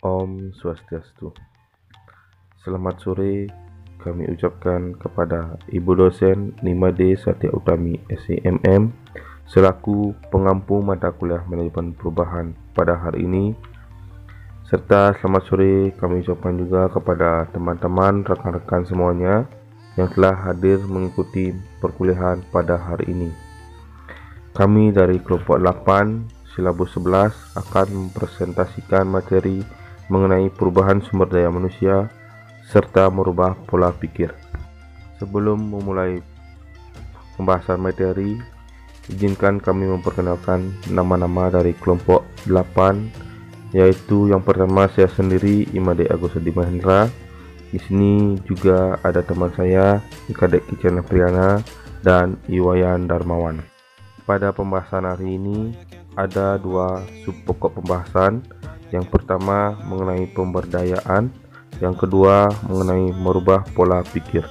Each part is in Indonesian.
Om Swastiastu. Selamat sore kami ucapkan kepada Ibu dosen Nimade Satya Utami SIMM selaku pengampu mata kuliah manajemen perubahan pada hari ini, serta selamat sore kami ucapkan juga kepada teman-teman rekan-rekan semuanya yang telah hadir mengikuti perkuliahan pada hari ini. Kami dari kelompok 8 silabus 11 akan mempresentasikan materi mengenai perubahan sumber daya manusia serta merubah pola pikir. Sebelum memulai pembahasan materi, izinkan kami memperkenalkan nama-nama dari kelompok 8, yaitu yang pertama saya sendiri, Imade Agus Adi Mahendra. Di sini juga ada teman saya, Kadek Kicana Priana dan Iwayan Darmawan. Pada pembahasan hari ini ada dua sub pokok pembahasan. Yang pertama mengenai pemberdayaan, yang kedua mengenai merubah pola pikir.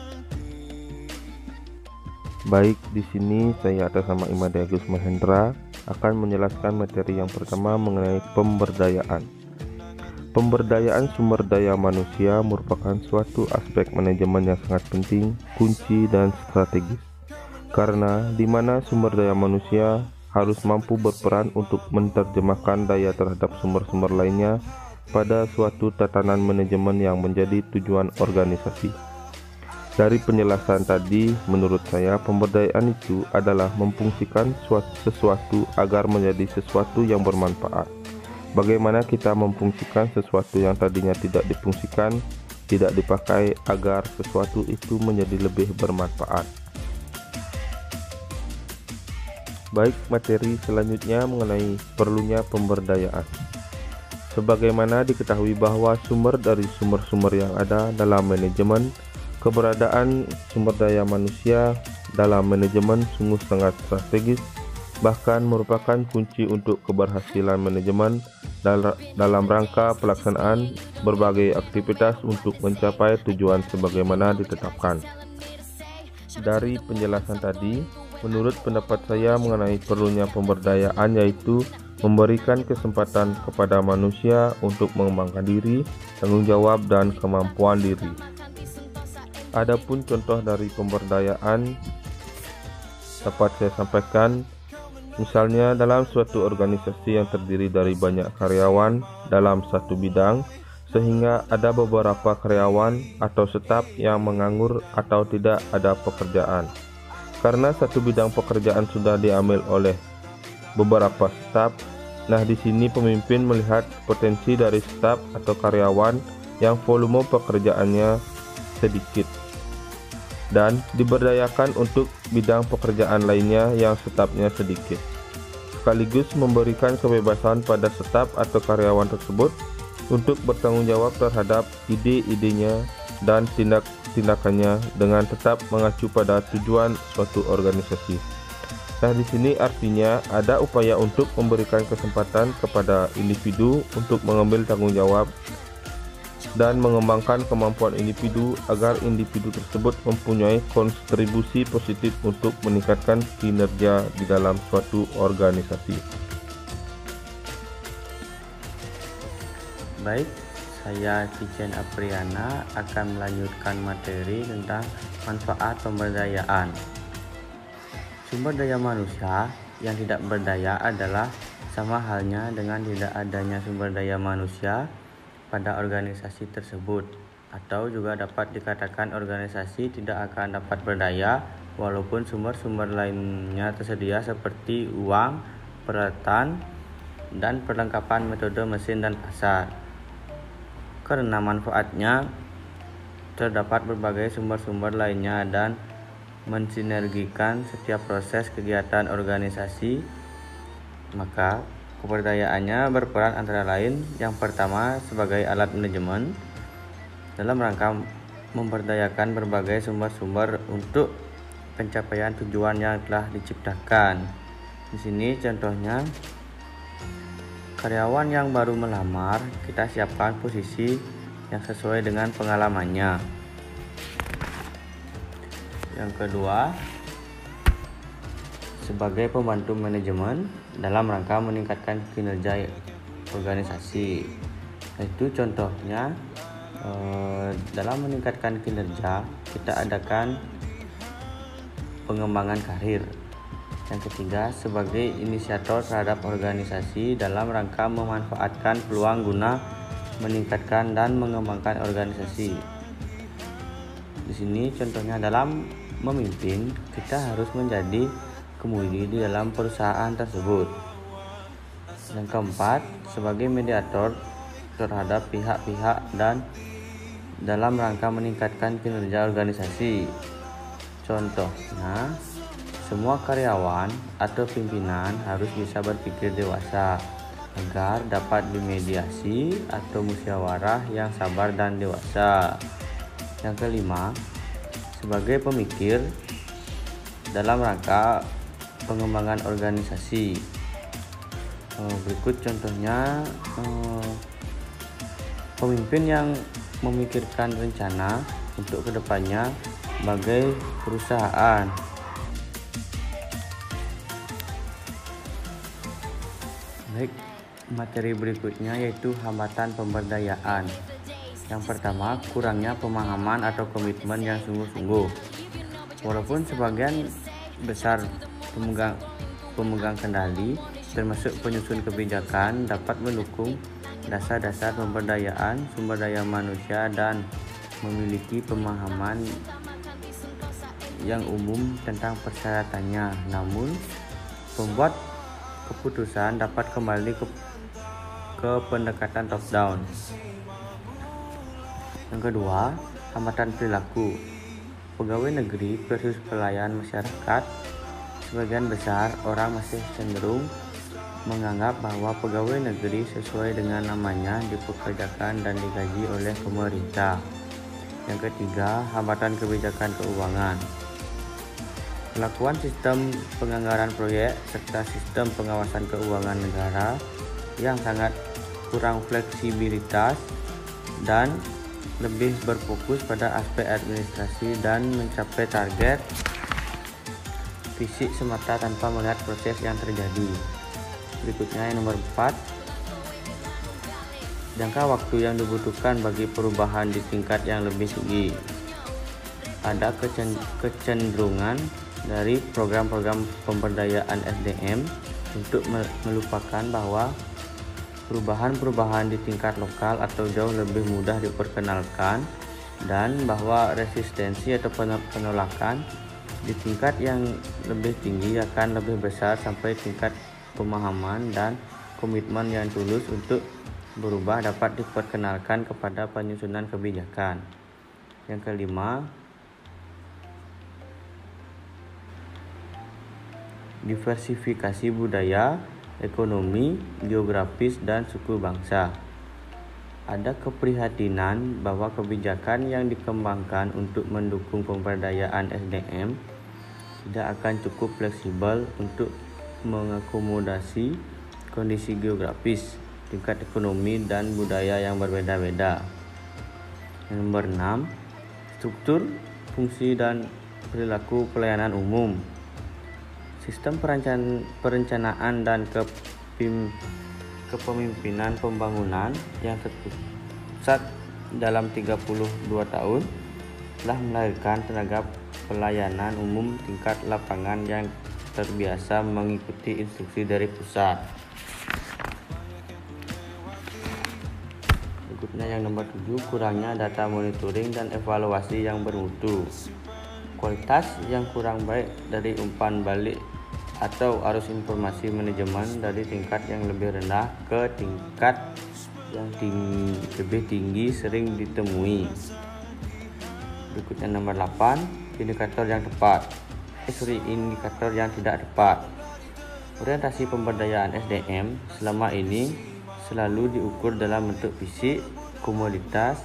Baik, di sini saya atas nama Imade Agus Mahendra akan menjelaskan materi yang pertama mengenai pemberdayaan. Pemberdayaan sumber daya manusia merupakan suatu aspek manajemen yang sangat penting, kunci dan strategis. Karena di mana sumber daya manusia harus mampu berperan untuk menerjemahkan daya terhadap sumber-sumber lainnya pada suatu tatanan manajemen yang menjadi tujuan organisasi. Dari penjelasan tadi, menurut saya pemberdayaan itu adalah memfungsikan sesuatu agar menjadi sesuatu yang bermanfaat. Bagaimana kita memfungsikan sesuatu yang tadinya tidak difungsikan, tidak dipakai agar sesuatu itu menjadi lebih bermanfaat. Baik, materi selanjutnya mengenai perlunya pemberdayaan. Sebagaimana diketahui bahwa sumber dari sumber-sumber yang ada dalam manajemen, keberadaan sumber daya manusia dalam manajemen sungguh sangat strategis, bahkan merupakan kunci untuk keberhasilan manajemen dalam rangka pelaksanaan berbagai aktivitas untuk mencapai tujuan sebagaimana ditetapkan. Dari penjelasan tadi, menurut pendapat saya mengenai perlunya pemberdayaan yaitu memberikan kesempatan kepada manusia untuk mengembangkan diri, tanggung jawab, dan kemampuan diri. Adapun contoh dari pemberdayaan dapat saya sampaikan, misalnya dalam suatu organisasi yang terdiri dari banyak karyawan dalam satu bidang, sehingga ada beberapa karyawan atau staf yang menganggur atau tidak ada pekerjaan. Karena satu bidang pekerjaan sudah diambil oleh beberapa staf, nah di sini pemimpin melihat potensi dari staf atau karyawan yang volume pekerjaannya sedikit dan diberdayakan untuk bidang pekerjaan lainnya yang stafnya sedikit, sekaligus memberikan kebebasan pada staf atau karyawan tersebut untuk bertanggung jawab terhadap ide-idenya dan tindakannya dengan tetap mengacu pada tujuan suatu organisasi. Nah, di sini artinya ada upaya untuk memberikan kesempatan kepada individu untuk mengambil tanggung jawab dan mengembangkan kemampuan individu agar individu tersebut mempunyai kontribusi positif untuk meningkatkan kinerja di dalam suatu organisasi. Baik, saya Cijen Apriana akan melanjutkan materi tentang manfaat pemberdayaan. Sumber daya manusia yang tidak berdaya adalah sama halnya dengan tidak adanya sumber daya manusia pada organisasi tersebut, atau juga dapat dikatakan organisasi tidak akan dapat berdaya walaupun sumber-sumber lainnya tersedia seperti uang, peralatan, dan perlengkapan metode mesin dan pasar. Karena manfaatnya terdapat berbagai sumber-sumber lainnya dan mensinergikan setiap proses kegiatan organisasi, maka keberdayaannya berperan antara lain yang pertama sebagai alat manajemen dalam rangka memberdayakan berbagai sumber-sumber untuk pencapaian tujuan yang telah diciptakan. Di sini contohnya, karyawan yang baru melamar, kita siapkan posisi yang sesuai dengan pengalamannya. Yang kedua, sebagai pembantu manajemen dalam rangka meningkatkan kinerja organisasi. Itu contohnya dalam meningkatkan kinerja kita adakan pengembangan karir. Yang ketiga, sebagai inisiator terhadap organisasi dalam rangka memanfaatkan peluang guna meningkatkan dan mengembangkan organisasi. Di sini contohnya dalam memimpin, kita harus menjadi kemudi di dalam perusahaan tersebut. Yang keempat, sebagai mediator terhadap pihak-pihak dan dalam rangka meningkatkan kinerja organisasi. Contohnya, semua karyawan atau pimpinan harus bisa berpikir dewasa agar dapat dimediasi atau musyawarah yang sabar dan dewasa. Yang kelima, sebagai pemikir dalam rangka pengembangan organisasi. Berikut contohnya, pemimpin yang memikirkan rencana untuk kedepannya sebagai perusahaan. Baik, materi berikutnya yaitu hambatan pemberdayaan. Yang pertama, kurangnya pemahaman atau komitmen yang sungguh-sungguh. Walaupun sebagian besar pemegang kendali, termasuk penyusun kebijakan, dapat mendukung dasar-dasar pemberdayaan sumber daya manusia dan memiliki pemahaman yang umum tentang persyaratannya, namun pembuat keputusan dapat kembali ke pendekatan top down. Yang kedua, hambatan perilaku. Pegawai negeri versus pelayan masyarakat. Sebagian besar orang masih cenderung menganggap bahwa pegawai negeri sesuai dengan namanya dipekerjakan dan digaji oleh pemerintah. Yang ketiga, hambatan kebijakan keuangan. Pelakuan sistem penganggaran proyek serta sistem pengawasan keuangan negara yang sangat kurang fleksibilitas dan lebih berfokus pada aspek administrasi dan mencapai target fisik semata tanpa melihat proses yang terjadi. Berikutnya yang nomor 4, jangka waktu yang dibutuhkan bagi perubahan di tingkat yang lebih tinggi. Ada kecenderungan dari program-program pemberdayaan SDM untuk melupakan bahwa perubahan-perubahan di tingkat lokal atau jauh lebih mudah diperkenalkan dan bahwa resistensi atau penolakan di tingkat yang lebih tinggi akan lebih besar sampai tingkat pemahaman dan komitmen yang tulus untuk berubah dapat diperkenalkan kepada penyusunan kebijakan. Yang kelima, diversifikasi budaya, ekonomi, geografis, dan suku bangsa. Ada keprihatinan bahwa kebijakan yang dikembangkan untuk mendukung pemberdayaan SDM tidak akan cukup fleksibel untuk mengakomodasi kondisi geografis, tingkat ekonomi, dan budaya yang berbeda-beda. Yang nomor 6, struktur, fungsi, dan perilaku pelayanan umum. Sistem perencanaan dan kepemimpinan pembangunan yang terpusat dalam 32 tahun telah melahirkan tenaga pelayanan umum tingkat lapangan yang terbiasa mengikuti instruksi dari pusat. Berikutnya yang nomor 7, kurangnya data monitoring dan evaluasi yang bermutu. Kualitas yang kurang baik dari umpan balik atau arus informasi manajemen dari tingkat yang lebih rendah ke tingkat yang lebih tinggi sering ditemui. Berikutnya nomor 8, indikator yang tepat. Indikator yang tidak tepat. Orientasi pemberdayaan SDM selama ini selalu diukur dalam bentuk fisik, komoditas,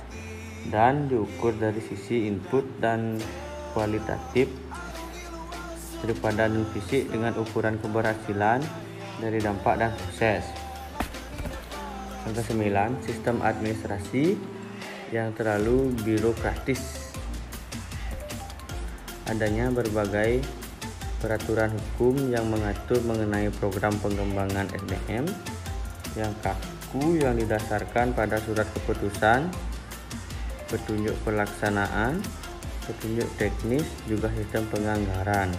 dan diukur dari sisi input dan kualitatif daripada non fisik dengan ukuran keberhasilan dari dampak dan proses. Yang ke-9, sistem administrasi yang terlalu birokratis. Adanya berbagai peraturan hukum yang mengatur mengenai program pengembangan SDM yang buku yang didasarkan pada surat keputusan, petunjuk pelaksanaan, petunjuk teknis, juga sistem penganggaran.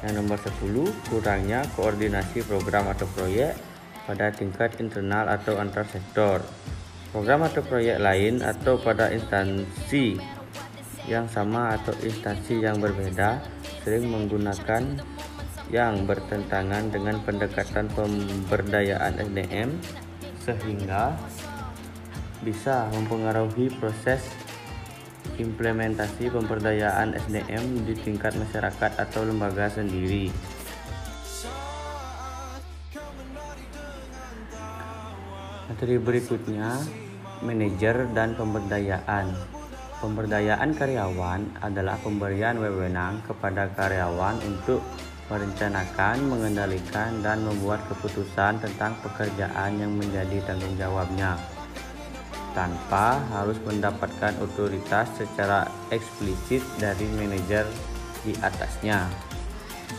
Yang nomor 10, kurangnya koordinasi program atau proyek pada tingkat internal atau antar sektor. Program atau proyek lain atau pada instansi yang sama atau instansi yang berbeda sering menggunakan yang bertentangan dengan pendekatan pemberdayaan SDM sehingga bisa mempengaruhi proses implementasi pemberdayaan SDM di tingkat masyarakat atau lembaga sendiri. Materi berikutnya, manajer dan pemberdayaan. Pemberdayaan karyawan adalah pemberian wewenang kepada karyawan untuk merencanakan, mengendalikan, dan membuat keputusan tentang pekerjaan yang menjadi tanggung jawabnya, tanpa harus mendapatkan otoritas secara eksplisit dari manajer di atasnya.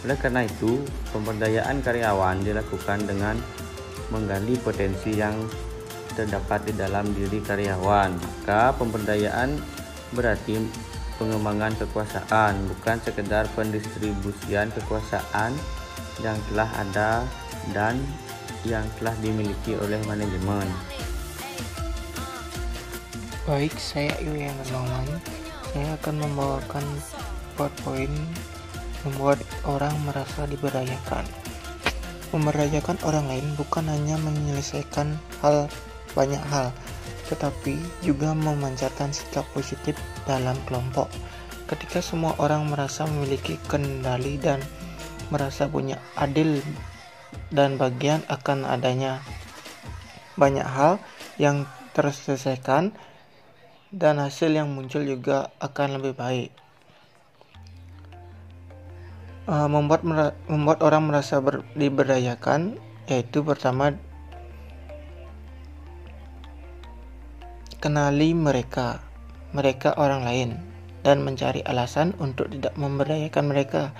Oleh karena itu, pemberdayaan karyawan dilakukan dengan menggali potensi yang terdapat di dalam diri karyawan. Maka pemberdayaan berarti pengembangan kekuasaan, bukan sekedar pendistribusian kekuasaan yang telah ada dan yang telah dimiliki oleh manajemen. Baik, saya Yulian Hermawan. Saya akan membawakan PowerPoint membuat orang merasa diberdayakan. Memberdayakan orang lain bukan hanya menyelesaikan banyak hal, tetapi juga memancarkan sikap positif dalam kelompok. Ketika semua orang merasa memiliki kendali dan merasa punya adil dan bagian akan adanya banyak hal yang terselesaikan, dan hasil yang muncul juga akan lebih baik. Membuat orang merasa diberdayakan, yaitu pertama, kenali mereka orang lain, dan mencari alasan untuk tidak memberdayakan mereka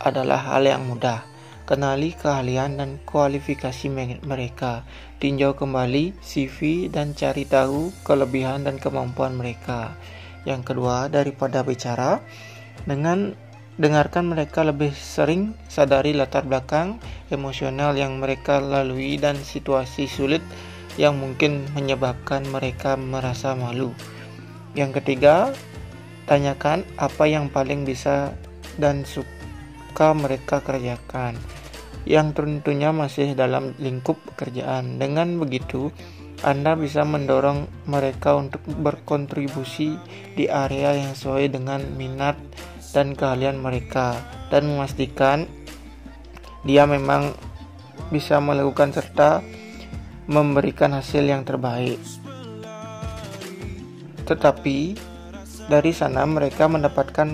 adalah hal yang mudah. Kenali keahlian dan kualifikasi mereka, tinjau kembali CV dan cari tahu kelebihan dan kemampuan mereka. Yang kedua, daripada bicara, dengarkan mereka lebih sering, sadari latar belakang emosional yang mereka lalui dan situasi sulit yang mungkin menyebabkan mereka merasa malu. Yang ketiga, tanyakan apa yang paling bisa dan suka mereka kerjakan, yang tentunya masih dalam lingkup pekerjaan. Dengan begitu, Anda bisa mendorong mereka untuk berkontribusi di area yang sesuai dengan minat dan keahlian mereka, dan memastikan dia memang bisa melakukan serta memberikan hasil yang terbaik. Tetapi dari sana mereka mendapatkan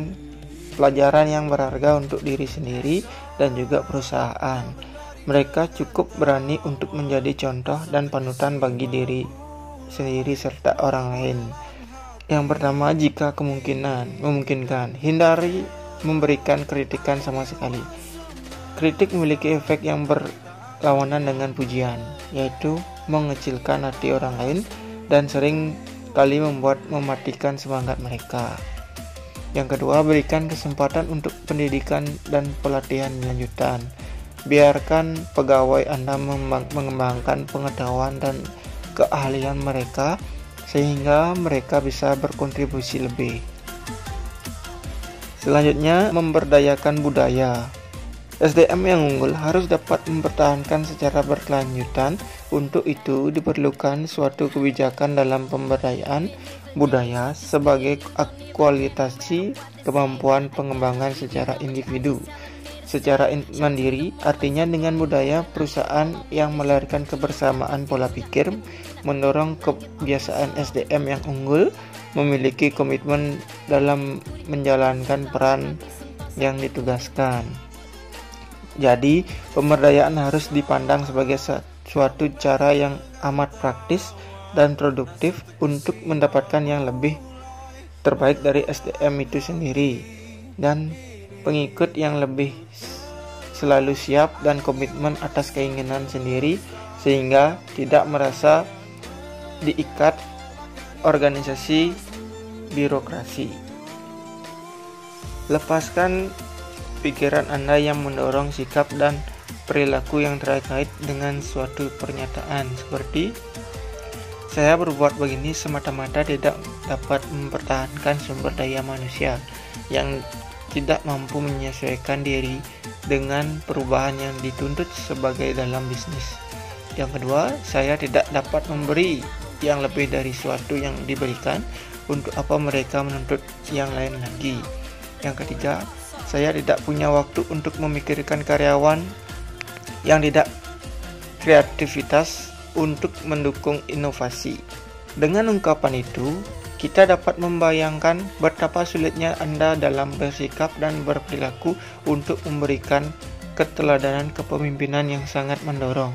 pelajaran yang berharga untuk diri sendiri dan juga perusahaan. Mereka cukup berani untuk menjadi contoh dan panutan bagi diri sendiri serta orang lain. Yang pertama, jika memungkinkan, hindari memberikan kritikan sama sekali. Kritik memiliki efek yang berlawanan dengan pujian, yaitu mengecilkan hati orang lain dan sering kali mematikan semangat mereka. Yang kedua, berikan kesempatan untuk pendidikan dan pelatihan lanjutan. Biarkan pegawai Anda mengembangkan pengetahuan dan keahlian mereka sehingga mereka bisa berkontribusi lebih. Selanjutnya, memberdayakan budaya. SDM yang unggul harus dapat mempertahankan secara berkelanjutan. Untuk itu diperlukan suatu kebijakan dalam pemberdayaan budaya sebagai aktualisasi kemampuan pengembangan secara individu. Secara mandiri, artinya dengan budaya perusahaan yang melahirkan kebersamaan pola pikir, mendorong kebiasaan SDM yang unggul, memiliki komitmen dalam menjalankan peran yang ditugaskan. Jadi, pemberdayaan harus dipandang sebagai suatu cara yang amat praktis dan produktif untuk mendapatkan yang lebih terbaik dari SDM itu sendiri, dan pengikut yang lebih selalu siap dan komitmen atas keinginan sendiri sehingga tidak merasa diikat organisasi birokrasi. Lepaskan pikiran Anda yang mendorong sikap dan perilaku yang terkait dengan suatu pernyataan seperti saya berbuat begini semata-mata tidak dapat mempertahankan sumber daya manusia yang tidak mampu menyesuaikan diri dengan perubahan yang dituntut sebagai dalam bisnis. Yang kedua, saya tidak dapat memberi yang lebih dari suatu yang diberikan. Untuk apa mereka menuntut yang lain lagi? Yang ketiga, saya tidak punya waktu untuk memikirkan karyawan yang tidak kreativitas untuk mendukung inovasi. Dengan ungkapan itu, kita dapat membayangkan betapa sulitnya Anda dalam bersikap dan berperilaku untuk memberikan keteladanan kepemimpinan yang sangat mendorong.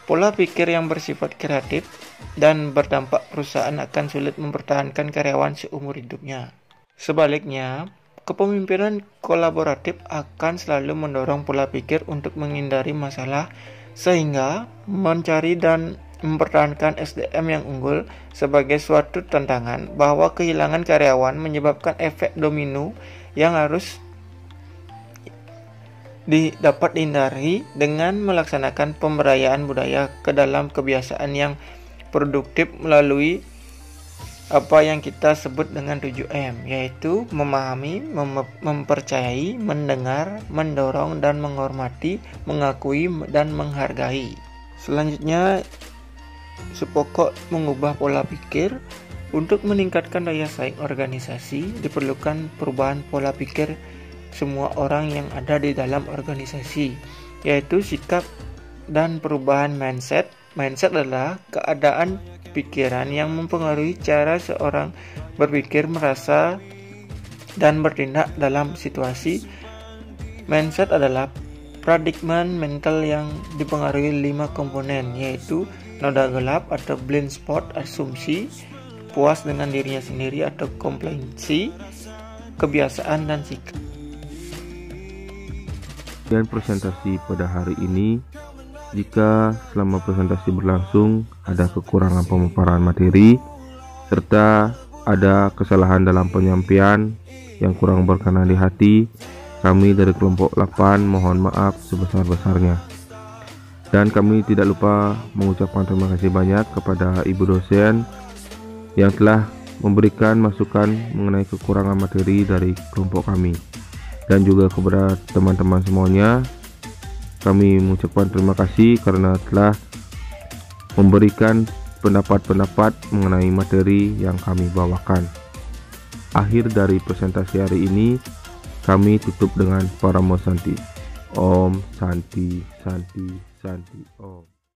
Pola pikir yang bersifat kreatif dan berdampak perusahaan akan sulit mempertahankan karyawan seumur hidupnya. Sebaliknya, kepemimpinan kolaboratif akan selalu mendorong pola pikir untuk menghindari masalah sehingga mencari dan mempertahankan SDM yang unggul sebagai suatu tantangan bahwa kehilangan karyawan menyebabkan efek domino yang harus dapat dihindari dengan melaksanakan pemberdayaan budaya ke dalam kebiasaan yang produktif melalui apa yang kita sebut dengan 7M, yaitu memahami, mempercayai, mendengar, mendorong dan menghormati, mengakui dan menghargai. Selanjutnya, sepokok mengubah pola pikir. Untuk meningkatkan daya saing organisasi diperlukan perubahan pola pikir semua orang yang ada di dalam organisasi, yaitu sikap dan perubahan mindset. Mindset adalah keadaan pikiran yang mempengaruhi cara seorang berpikir, merasa, dan bertindak dalam situasi. Mindset adalah paradigma mental yang dipengaruhi 5 komponen, yaitu noda gelap atau blind spot, asumsi, puas dengan dirinya sendiri atau komplainsi, kebiasaan, dan sikap. Dan presentasi pada hari ini, jika selama presentasi berlangsung ada kekurangan pemaparan materi serta ada kesalahan dalam penyampaian yang kurang berkenan di hati, kami dari kelompok 8 mohon maaf sebesar-besarnya. Dan kami tidak lupa mengucapkan terima kasih banyak kepada Ibu dosen yang telah memberikan masukan mengenai kekurangan materi dari kelompok kami. Dan juga kepada teman-teman semuanya, kami mengucapkan terima kasih karena telah memberikan pendapat-pendapat mengenai materi yang kami bawakan. Akhir dari presentasi hari ini, kami tutup dengan Paramo Santi. Om Santi Santi Santi Om.